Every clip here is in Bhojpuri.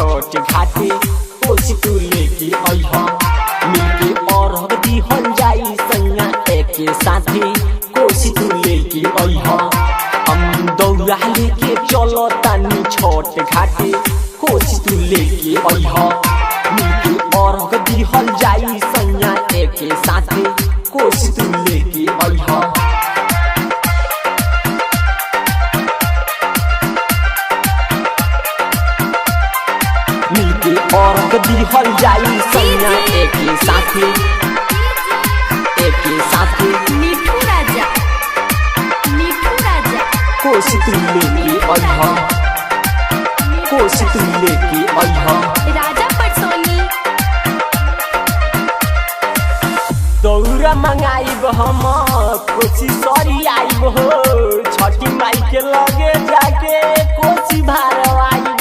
छोट घाटे कोसी तू लेके अइहा मिलके और हदी हल जाई सैया एक साथे कोसी तू लेके अइहा हम दौड़ा लेके चलो तानी छोट घाटे कोसी तू लेके अइहा मिलके और हदी हल जाई सैया एक साथे कोसी तू लेके अइहा मिलके और गदी हल जाई सैया एक साथे मिठू राजा कोसी तू लेके अइहा कोसी तू लेके अइहा राजा पटसोनी दौरा मंगाइब हम कोसी सरी आइब हो छठी माई के लगे जाके कोसी भारवाइब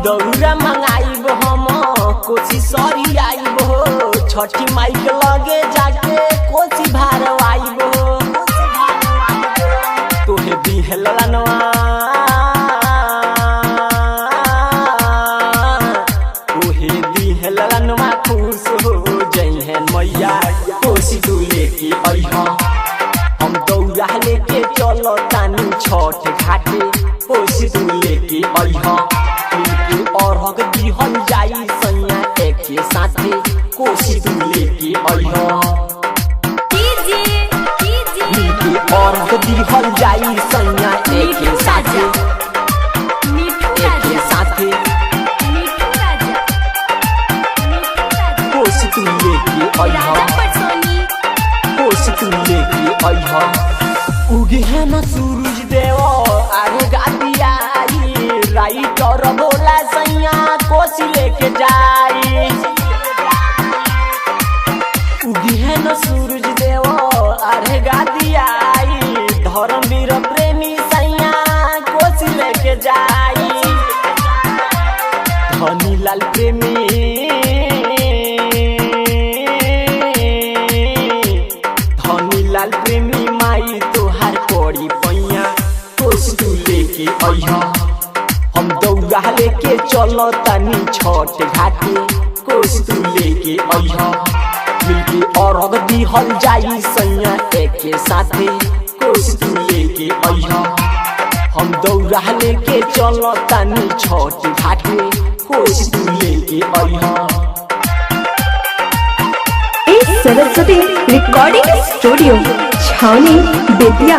दौरा मंगाइब हम कोसी सरी आइब हो छठी माई के लगे जाके कोसी भारवाइब तोहे दिहलनवा तोहे दिहलनवा खुश हो जइहन मैया कोसी तू लेके अइहा हम दौड़ा लेके चलो तानी छठ घाटे कोसी तू लेके अइहा मिलके और हक दिहल जाई सैया एक साथे कोसी तू लेके अइहा मिलके और हक दिहल जाई सैया एक साथे कोसी तू लेके अइहा कोसी तू लेके अइहा उगे है ना सूरज देव आगे गादिया राइटर बोला सैया कोसी लेके जाई उगी है न सूरज देव अरे गादिया धर्मवीर प्रेमी सैया कोसी लेके जाई धनीलाल प्रेमी धनीलाल प्रेमी माई तोहार पड़ी पैया कोसी तू लेके अइहा हम दौड़ा लेके चलो तानी छठ घाटे कोसी तू लेके अइहा मिलके और हदी हल जाई सैया एक साथे कोसी तू लेके अइहा हम दौड़ा लेके चलो तानी छठ घाटे कोसी तू लेके अइहा सरस्वती रिकॉर्डिंग स्टूडियो छावनी बेतिया